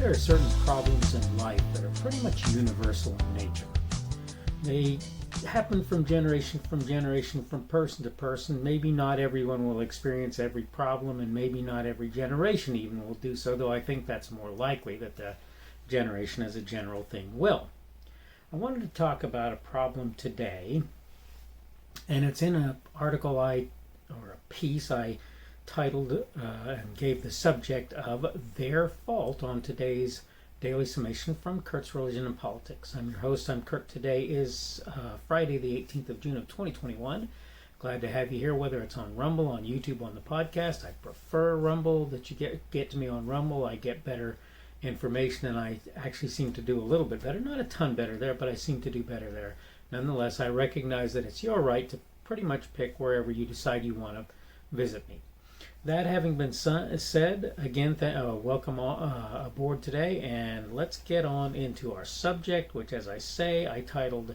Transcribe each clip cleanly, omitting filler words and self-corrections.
there are certain problems in life that are pretty much universal in nature. They happen from generation, from person to person. Maybe not everyone will experience every problem, and maybe not every generation even will do so, though I think that's more likely that the generation as a general thing will. I wanted to talk about a problem today, and it's in an article or a piece I titled and gave the subject of Their Fault on today's Daily Summation from Kurt's Religion and Politics. I'm your host. I'm Kurt. Today is Friday the 18th of June of 2021. Glad to have you here, whether it's on Rumble, on YouTube, on the podcast. I prefer Rumble, that you get to me on Rumble. I get better information, and I actually seem to do a little bit better. Not a ton better there, but I seem to do better there. Nonetheless, I recognize that it's your right to pretty much pick wherever you decide you want to visit me. That having been said, again, welcome aboard today, and let's get on into our subject, which, as I say, I titled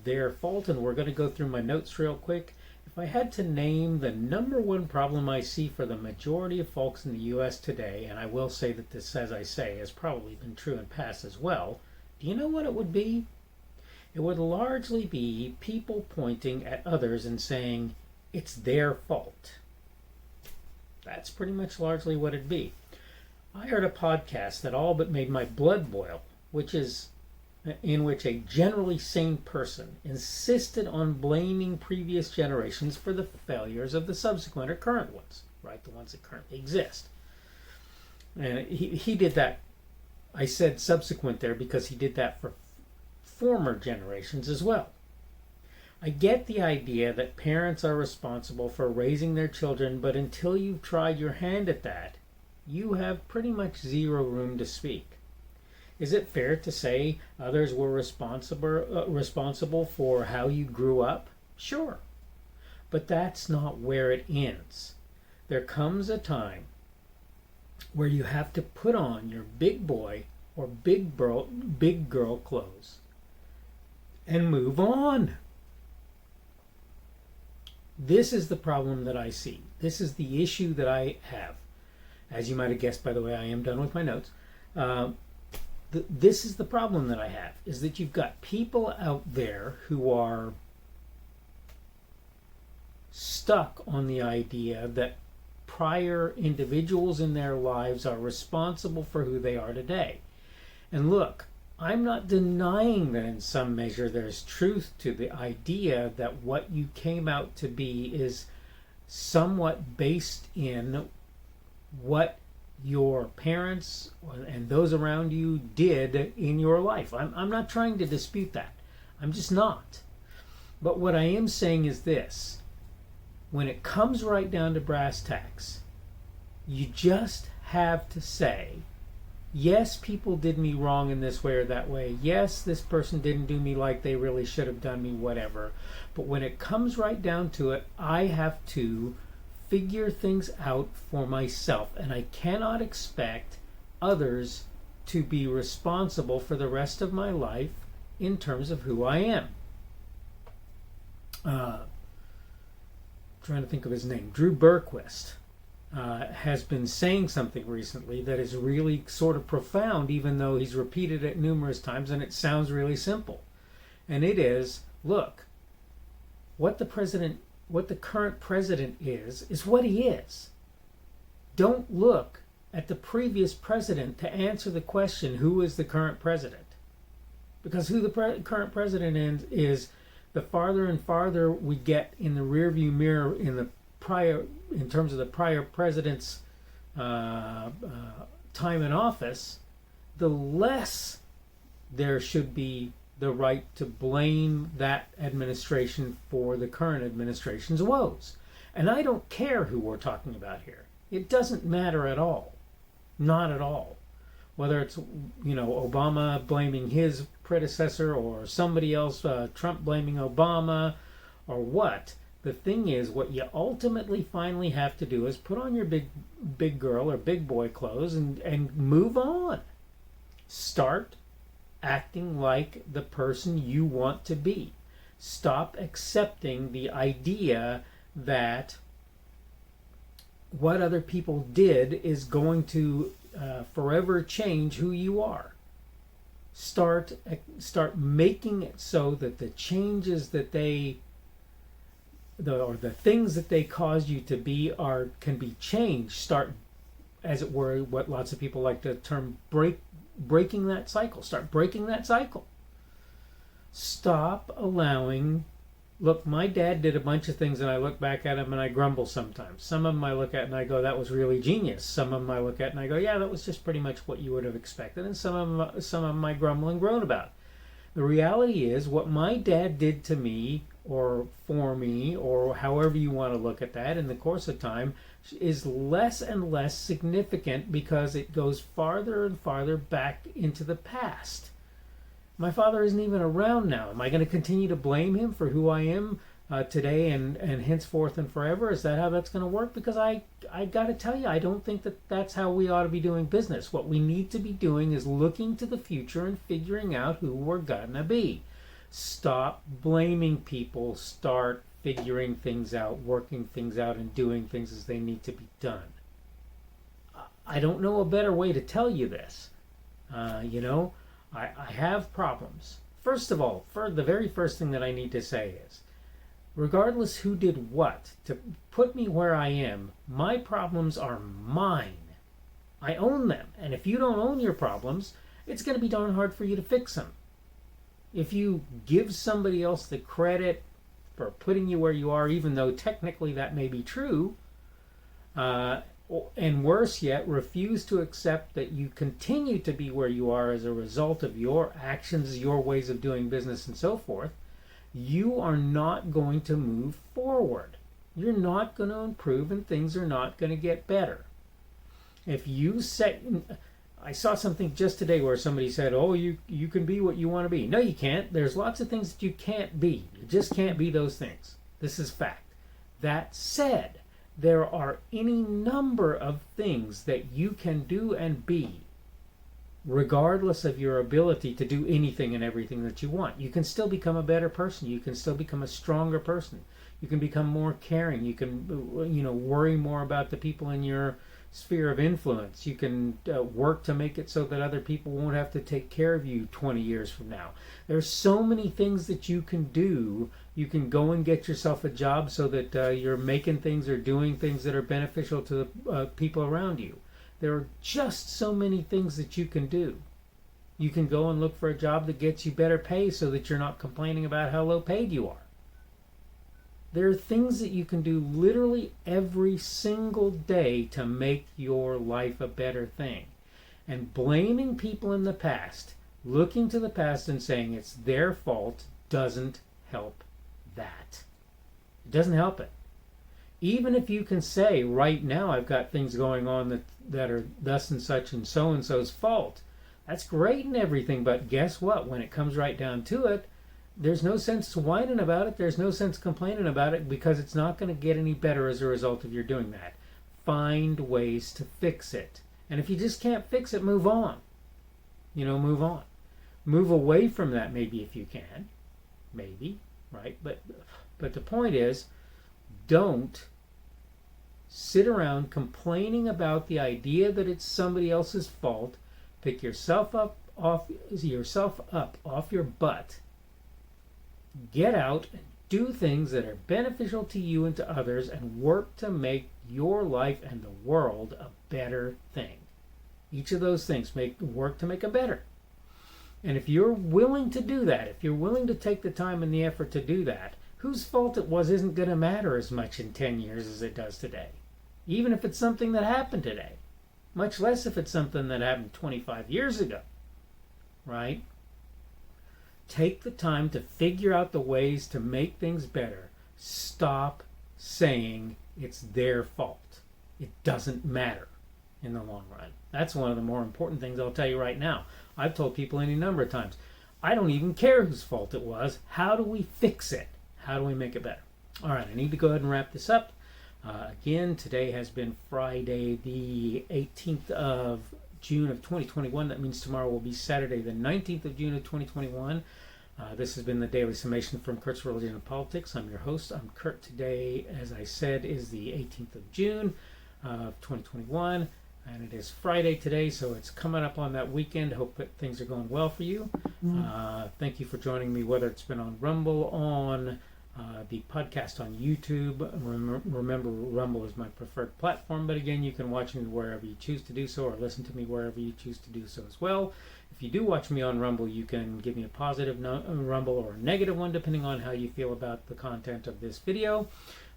Their Fault, and we're going to go through my notes real quick. If I had to name the number one problem I see for the majority of folks in the U.S. today, and I will say that this, as I say, has probably been true in past as well, do you know what it would be? It would largely be people pointing at others and saying, it's their fault. That's pretty much largely what it'd be. I heard a podcast that all but made my blood boil, in which a generally sane person insisted on blaming previous generations for the failures of the subsequent or current ones, right? The ones that currently exist. And he did that. I said subsequent there because he did that for former generations as well. I get the idea that parents are responsible for raising their children, but until you've tried your hand at that, you have pretty much zero room to speak. Is it fair to say others were responsible for how you grew up? Sure. But that's not where it ends. There comes a time where you have to put on your big boy or big girl clothes and move on. This is the problem that I see. This is the issue that I have. As you might have guessed, by the way, I am done with my notes. This is the problem that I have, is that you've got people out there who are stuck on the idea that prior individuals in their lives are responsible for who they are today. And look, I'm not denying that in some measure there's truth to the idea that what you came out to be is somewhat based in what your parents and those around you did in your life. I'm not trying to dispute that. I'm just not. But what I am saying is this. When it comes right down to brass tacks, you just have to say, yes, people did me wrong in this way or that way. Yes, this person didn't do me like they really should have done me, whatever. But when it comes right down to it, I have to figure things out for myself. And I cannot expect others to be responsible for the rest of my life in terms of who I am. Trying to think of his name. Drew Berquist. Has been saying something recently that is really sort of profound, even though he's repeated it numerous times, and it sounds really simple. And it is, look, what the current president is what he is. Don't look at the previous president to answer the question, who is the current president? Because who the current president is, the farther and farther we get in the rearview mirror in terms of the prior president's time in office, the less there should be the right to blame that administration for the current administration's woes. And I don't care who we're talking about here. It doesn't matter at all. Not at all. Whether it's, Obama blaming his predecessor or somebody else, Trump blaming Obama or what. The thing is, what you ultimately finally have to do is put on your big girl or big boy clothes and move on. Start acting like the person you want to be. Stop accepting the idea that what other people did is going to forever change who you are. Start making it so that the changes that or the things that they cause you to be can be changed. Start, as it were, what lots of people like to term breaking that cycle. Start breaking that cycle. Stop allowing. Look, my dad did a bunch of things and I look back at them and I grumble sometimes. Some of them I look at and I go, that was really genius. Some of them I look at and I go, yeah, that was just pretty much what you would have expected. And some of them I grumble and groan about. The reality is, what my dad did to me or for me, or however you want to look at that, in the course of time, is less and less significant because it goes farther and farther back into the past. My father isn't even around now. Am I going to continue to blame him for who I am today and henceforth and forever? Is that how that's going to work? Because I got to tell you, I don't think that that's how we ought to be doing business. What we need to be doing is looking to the future and figuring out who we're going to be. Stop blaming people. Start figuring things out, working things out, and doing things as they need to be done. I don't know a better way to tell you this. I have problems. First of all, the very first thing that I need to say is, regardless who did what to put me where I am, my problems are mine. I own them. And if you don't own your problems, it's going to be darn hard for you to fix them. If you give somebody else the credit for putting you where you are, even though technically that may be true, and worse yet, refuse to accept that you continue to be where you are as a result of your actions, your ways of doing business, and so forth, you are not going to move forward. You're not going to improve, and things are not going to get better. If you say, I saw something just today where somebody said, oh, you can be what you want to be. No, you can't. There's lots of things that you can't be. You just can't be those things. This is fact. That said, there are any number of things that you can do and be, regardless of your ability to do anything and everything that you want. You can still become a better person. You can still become a stronger person. You can become more caring. You can, worry more about the people in your sphere of influence. You can work to make it so that other people won't have to take care of you 20 years from now. There's so many things that you can do. You can go and get yourself a job so that you're making things or doing things that are beneficial to the people around you. There are just so many things that you can do. You can go and look for a job that gets you better pay so that you're not complaining about how low paid you are. There are things that you can do literally every single day to make your life a better thing. And blaming people in the past, looking to the past and saying it's their fault, doesn't help that. It doesn't help it. Even if you can say, right now I've got things going on that are thus and such and so-and-so's fault, that's great and everything, but guess what? When it comes right down to it, there's no sense whining about it. There's no sense complaining about it, because it's not going to get any better as a result of your doing that. Find ways to fix it. And if you just can't fix it, move on. Move on. Move away from that, maybe, if you can. Maybe, right? But the point is, don't sit around complaining about the idea that it's somebody else's fault. Pick yourself up off your butt. Get out and do things that are beneficial to you and to others, and work to make your life and the world a better thing. Each of those things work to make it better. And if you're willing to do that, if you're willing to take the time and the effort to do that, whose fault it was isn't going to matter as much in 10 years as it does today. Even if it's something that happened today. Much less if it's something that happened 25 years ago. Right? Take the time to figure out the ways to make things better. Stop saying it's their fault. It doesn't matter in the long run. That's one of the more important things I'll tell you right now. I've told people any number of times, I don't even care whose fault it was. How do we fix it? How do we make it better? All right, I need to go ahead and wrap this up. Again, today has been Friday, the 18th of June of 2021. That means tomorrow will be Saturday, the 19th of June of 2021. This has been the Daily Summation from Kurt's Religion and Politics. I'm your host. I'm Kurt. Today, as I said, is the 18th of June. of 2021. And it is Friday today, so it's coming up on that weekend. Hope that things are going well for you. Thank you for joining me, whether it's been on Rumble, on the podcast on YouTube. Remember, Rumble is my preferred platform, but again, you can watch me wherever you choose to do so, or listen to me wherever you choose to do so as well. If you do watch me on Rumble, you can give me a positive Rumble or a negative one, depending on how you feel about the content of this video.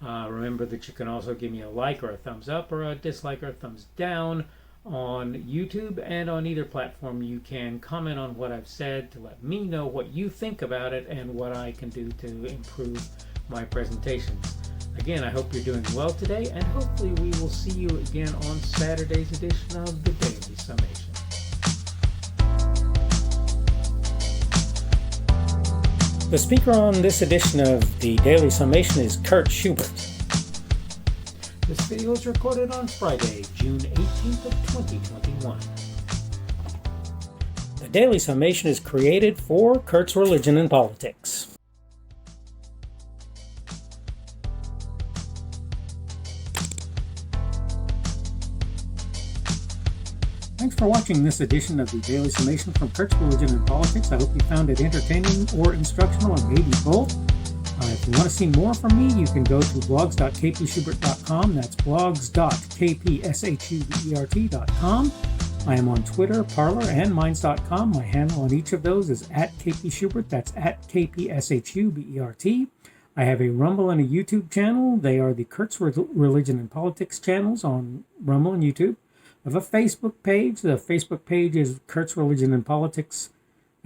Remember that you can also give me a like or a thumbs up or a dislike or a thumbs down on YouTube, and on either platform you can comment on what I've said to let me know what you think about it and what I can do to improve my presentations. Again, I hope you're doing well today, and hopefully we will see you again on Saturday's edition of the Daily Summation. The speaker on this edition of the Daily Summation is Kurt Schubert. This video is recorded on Friday, June 18th of 2021. The Daily Summation is created for Kurt's Religion and Politics. Thanks for watching this edition of the Daily Summation from Kurt's Religion and Politics. I hope you found it entertaining or instructional, or maybe both. If you want to see more from me, you can go to blogs.kpschubert.com. That's blogs.kpschubert.com. I am on Twitter, Parler, and Minds.com. My handle on each of those is @kpschubert. That's @kpschubert. I have a Rumble and a YouTube channel. They are the Kurt's Religion and Politics channels on Rumble and YouTube. I have a Facebook page. The Facebook page is Kurt's Religion and Politics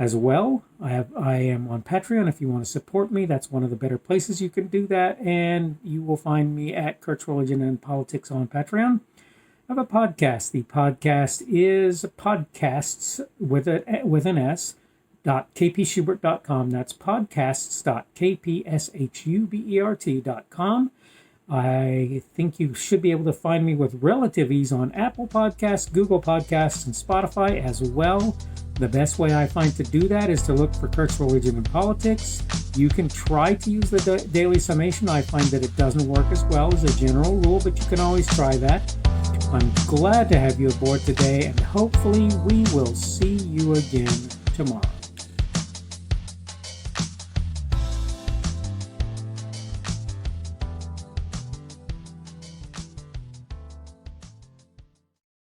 as well. I am on Patreon. If you want to support me, that's one of the better places you can do that. And you will find me at Kurt's Religion and Politics on Patreon. I have a podcast. The podcast is podcasts with an S, .kpschubert.com. That's podcasts.kpschubert.com. I think you should be able to find me with relative ease on Apple Podcasts, Google Podcasts, and Spotify as well. The best way I find to do that is to look for Kurt's Religion and Politics. You can try to use the Daily Summation. I find that it doesn't work as well as a general rule, but you can always try that. I'm glad to have you aboard today, and hopefully we will see you again tomorrow.